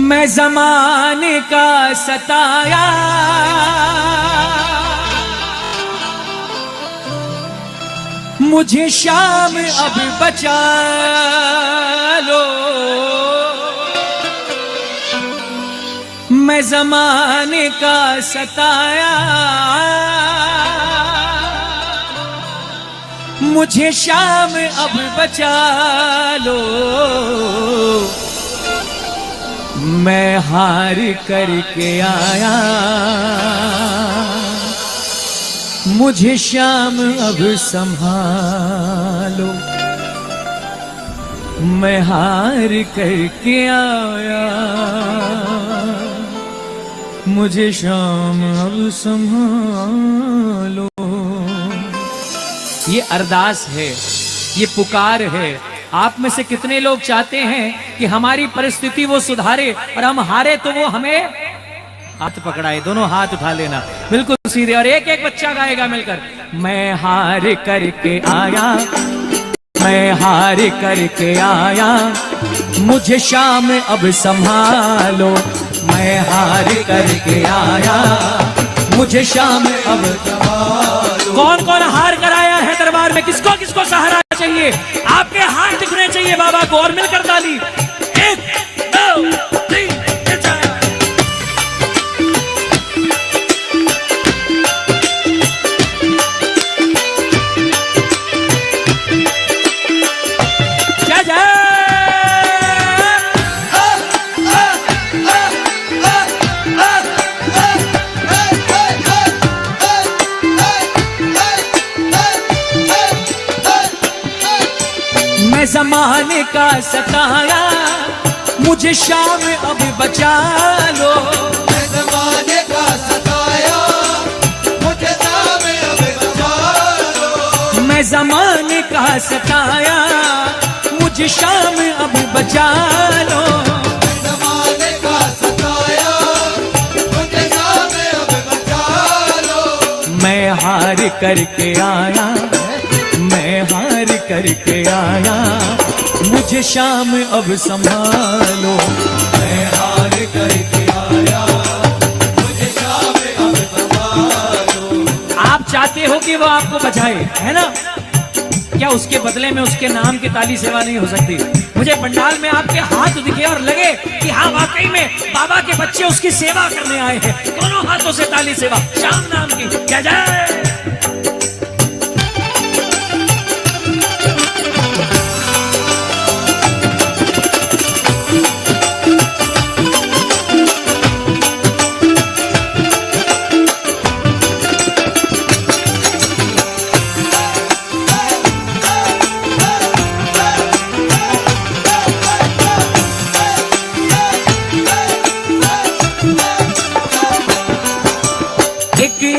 मैं ज़माने का सताया, मुझे शाम अब बचा लो। मैं ज़माने का सताया, मुझे शाम अब बचा लो। मैं हार करके आया, मुझे शाम अब संभालो। मैं हार करके आया, मुझे शाम अब संभालो। ये अरदास है, ये पुकार है। आप में से कितने लोग चाहते हैं कि हमारी परिस्थिति वो सुधारे और हम हारे तो वो हमें हाथ पकड़ाए? दोनों हाथ उठा लेना बिल्कुल सीधे, और एक एक बच्चा गाएगा मिलकर। मैं हार करके आया, मैं हार करके आया, मुझे शाम अब संभालो। मैं हार करके आया, मुझे शाम अब संभालो। कौन कौन हार कर आया है दरबार में? किसको किसको सहारा चाहिए? आपके हाथ दिखने चाहिए बाबा को, और मिलकर ताली। 1 2 3 4। जय जय। मैं ज़माने का सताया, मुझे शाम अब बचा लो। मैं ज़माने का सताया, मुझे शाम अब बचा लो। मैं ज़माने का सताया, मुझे शाम अब बचा लो। मैं ज़माने का सताया, मुझे शाम अब बचा लो। मैं हार करके आया, मैं हार करके आया, मुझे शाम अब संभालो। मैं हार करके आया, मुझे शाम अब संभालो। आप चाहते हो कि वो आपको बचाए, है ना? क्या उसके बदले में उसके नाम की ताली सेवा नहीं हो सकती? मुझे पंडाल में आपके हाथ दिखे और लगे कि हाँ वाकई में बाबा के बच्चे उसकी सेवा करने आए हैं। दोनों हाथों से ताली सेवा श्याम नाम की। जय जय।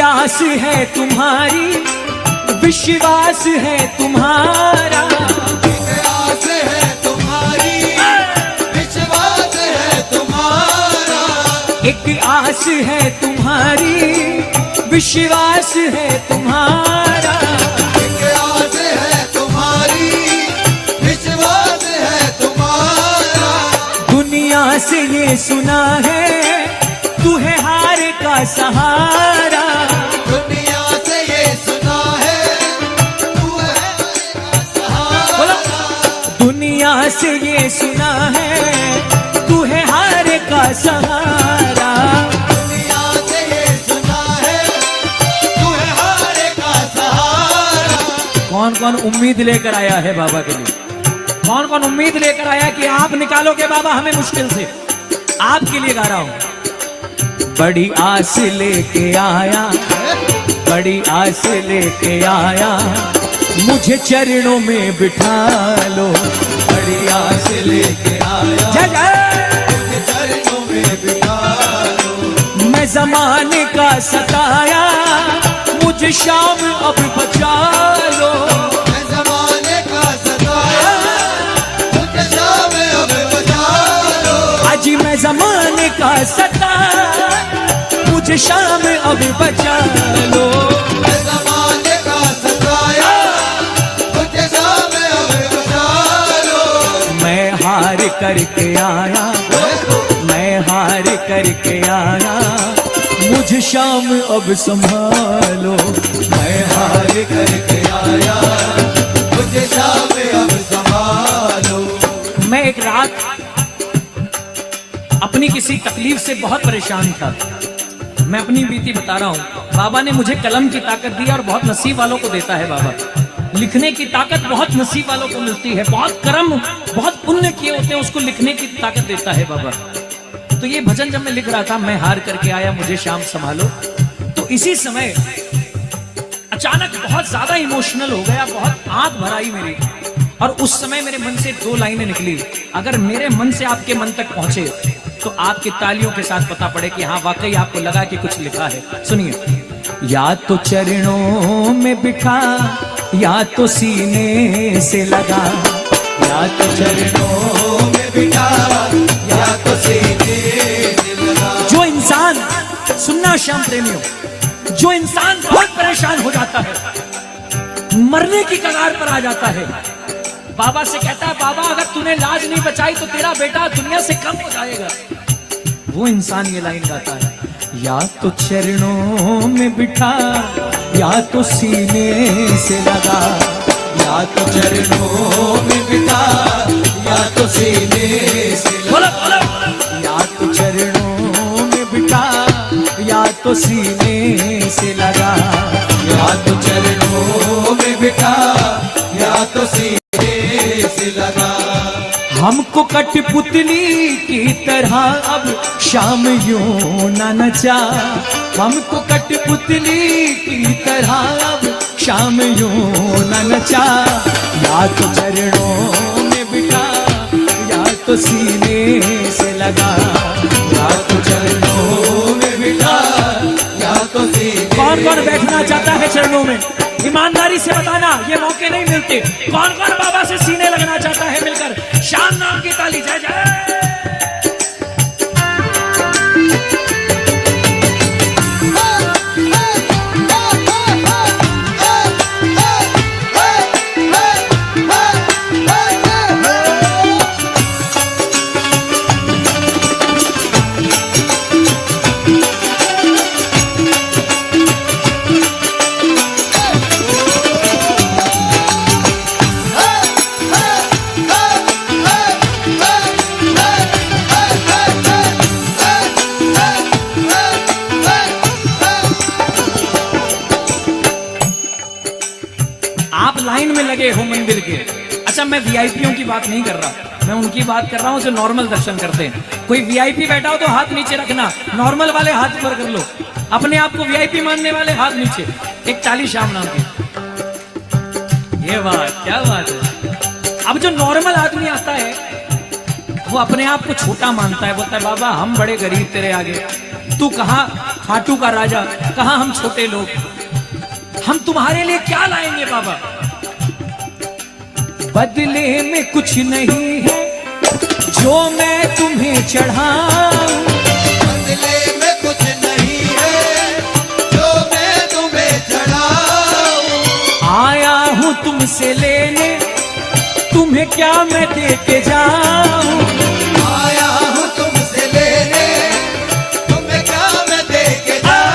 आस है तुम्हारी, विश्वास है तुम्हारा। आस है तुम्हारी, विश्वास है तुम्हारा। एक आस है तुम्हारी, विश्वास है तुम्हारा। एक आस है तुम्हारी, विश्वास है तुम्हारा। दुनिया से ये सुना है, तू है हार का सहारा। दुनिया से ये सुना है, तू है हार का सहारा। दुनिया से ये सुना है, तू है हार का सहारा। दुनिया से ये सुना है, तू है हार का सहारा। कौन कौन उम्मीद लेकर आया है बाबा के लिए? कौन कौन उम्मीद लेकर आया कि आप निकालोगे बाबा हमें मुश्किल से? आपके लिए गा रहा हूं। बड़ी आस लेके आया, बड़ी आस लेके आया, मुझे चरणों में बिठा लो। बड़ी आस लेके आया, जय जय। मुझे चरणों में बिठा लो। मैं ज़माने का सताया, मुझे शाम अब बचा लो। मैं ज़माने का सताया, मुझे शाम अब बचा लो। अजी मैं ज़माने का सताया, मुझे शाम अब बचा लो। मैं ज़माने का सताया, मुझे शाम अब बचा लो। मैं हार करके आया, मैं हार करके आया, मुझे शाम अब संभालो। मैं हार करके आया, मुझे शाम अब संभालो। मैं एक रात अपनी किसी तकलीफ से बहुत परेशान था। मैं अपनी बीती बता रहा हूँ। बाबा ने मुझे कलम की ताकत दी और बहुत नसीब वालों को देता है बाबा। लिखने की ताकत बहुत नसीब वालों को मिलती है, बहुत कर्म, बहुत पुण्य किए होते हैं, उसको लिखने की ताकत देता है बाबा। तो ये भजन जब मैं लिख रहा था, मैं हार करके आया, मुझे शाम संभालो, तो इसी समय अचानक बहुत ज्यादा इमोशनल हो गया, बहुत आंख भर आई मेरी। और उस समय मेरे मन से 2 लाइनें निकली। अगर मेरे मन से आपके मन तक पहुंचे तो आपकी तालियों के साथ पता पड़े कि हाँ वाकई आपको लगा कि कुछ लिखा है। सुनिए। या तो चरणों में बिठा, या तो सीने से लगा, या तो चरणों में बिठा, या तो सीने से लगा। जो इंसान, सुनना श्याम प्रेमियों, जो इंसान बहुत परेशान हो जाता है, मरने की कगार पर आ जाता है, बाबा से कहता है बाबा अगर तूने लाज नहीं बचाई तो तेरा बेटा दुनिया से कम हो जाएगा, वो इंसान ये लाइन गाता है। या तो चरणों में बिठा, या तो सीने से लगा, या तो चरणों में बिठा, या तो सीने से लगा। या तो चरणों में बिठा, या तो सीने से लगा, या तो चरणों में बिठा, या तो सीने से लगा। हमको कठपुतली की तरह अब शाम यूं न नचा, हमको कठपुतली की तरह अब शाम यूं न नचा। या तो चरणों में बिठा, या तो सीने से लगा, या तो चरणों में बिठा, या तो सीने। कौन कौन बैठना चाहता है चरणों में? ईमानदारी से बताना, ये मौके नहीं मिलते। कौन कौन बाबा से सीने लगना चाहता है? मिलकर शाम नाम की ताली। जय जय। लाइन में लगे हो मंदिर के। अच्छा, मैं वीआईपीओं की बात नहीं कर रहा, मैं उनकी बात कर रहा हूं जो नॉर्मल दर्शन करते हैं। कोई वीआईपी बैठा हो तो हाथ नीचे रखना, नॉर्मल वाले हाथ ऊपर कर लो। अपने आप को वीआईपी मानने वाले हाथ नीचे। एक ताली शाम नाम की। ये बात, क्या बात है। अब जो नॉर्मल आदमी आता है वो अपने आप को छोटा मानता है, बोलता है बाबा हम बड़े गरीब तेरे आगे, तू कहाँ खाटू का राजा, कहाँ हम छोटे लोग, हम तुम्हारे लिए क्या लाएंगे बाबा। बदले में कुछ नहीं है जो मैं तुम्हें चढ़ाऊं, बदले में कुछ नहीं है जो मैं तुम्हें चढ़ाऊं। आया हूं तुमसे लेने, तुम्हें क्या मैं दे के जाऊं। आया हूं तुमसे लेने, तुम्हें क्या मैं दे के जाऊं।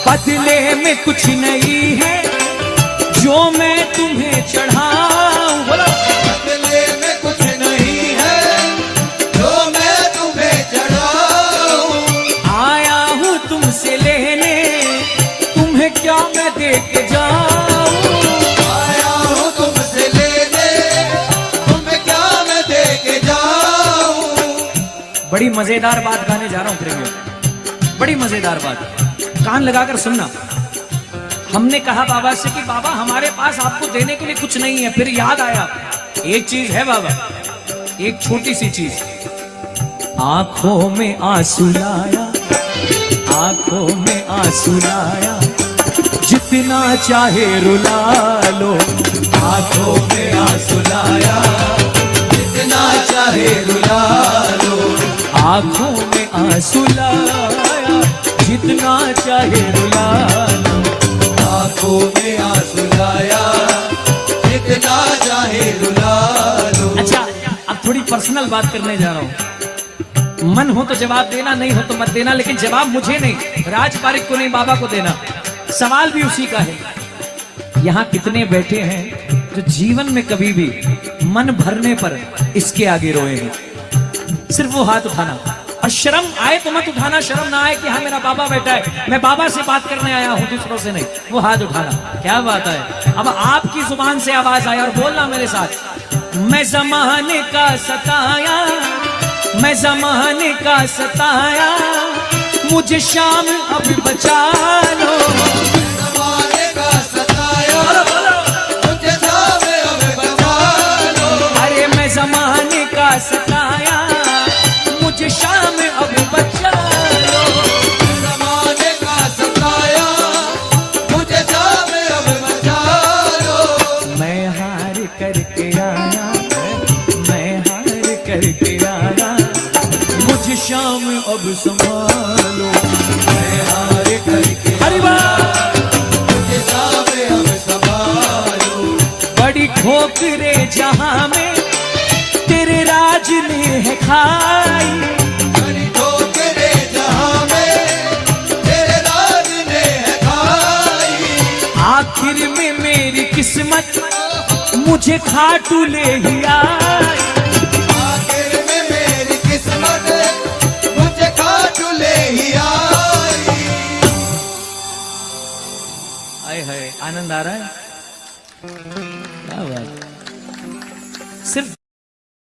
बदले में कुछ नहीं है जो मैं तुम्हें चढ़ाऊं। बदले में कुछ नहीं है जो मैं तुम्हें चढ़ाऊं। आया हूं तुमसे लेने, तुम्हें क्या मैं दे के जाऊं। आया हूं तुमसे लेने, तुम्हें क्या मैं दे के जाऊं। बड़ी मजेदार बात गाने जा रहा हूं प्रेमियों, बड़ी मजेदार बात, कान लगाकर सुनना। हमने कहा बाबा से कि बाबा हमारे पास आपको देने के लिए कुछ नहीं है, फिर याद आया एक चीज है बाबा, एक छोटी सी चीज। आंखों में आंसू लाया, आंखों में आंसू लाया, जितना चाहे रुला लो। आंखों में आंसू लाया, जितना चाहे रुला लो। आंखों में आंसू लाया, जितना चाहे रुला लो। आंखों में आंसू लाया, जितना चाहे रुला लो। अच्छा, अब थोड़ी पर्सनल बात करने जा रहा हूं। मन हो तो जवाब देना, नहीं हो तो मत देना, लेकिन जवाब मुझे नहीं, राज पारिक को नहीं, बाबा को देना। सवाल भी उसी का है। यहाँ कितने बैठे हैं जो जीवन में कभी भी मन भरने पर इसके आगे रोए हैं? सिर्फ वो हाथ उठाना, और शर्म आए तो मत उठाना, शर्म ना आए कि हाँ मेरा बाबा बैठा है, मैं बाबा से बात करने आया हूं, दूसरों से नहीं। वो हाथ उठाना। क्या बात है? अब आपकी जुबान से आवाज आए और बोलना मेरे साथ। मैं जमाने का सताया, मैं जमाने का सताया, मुझे शाम अब बचा लो। जमाने का सताया, मुझे शाम अब बचा लो। अरे मैं जमाने का सताया, मुझे शाम अब बचा लो। जमाने का सताया, मुझे शाम अब बचा लो। मैं हार करके आया, मैं हार करके आया, मुझे शाम अब संभालो। मैं हार करके हरि बोल। मुझे शाम अब संभालो। बड़ी ठोकरे जहां में तेरे राज ने है खाई, बड़ी ठोकरे जहां में तेरे राज ने है खाई। आखिर में मेरी किस्मत मुझे खाटू ले ही आई। आखिर में मेरी किस्मत मुझे खाटू ले ही आई। आए हाय, आनंद आ रहा है? क्या बात है?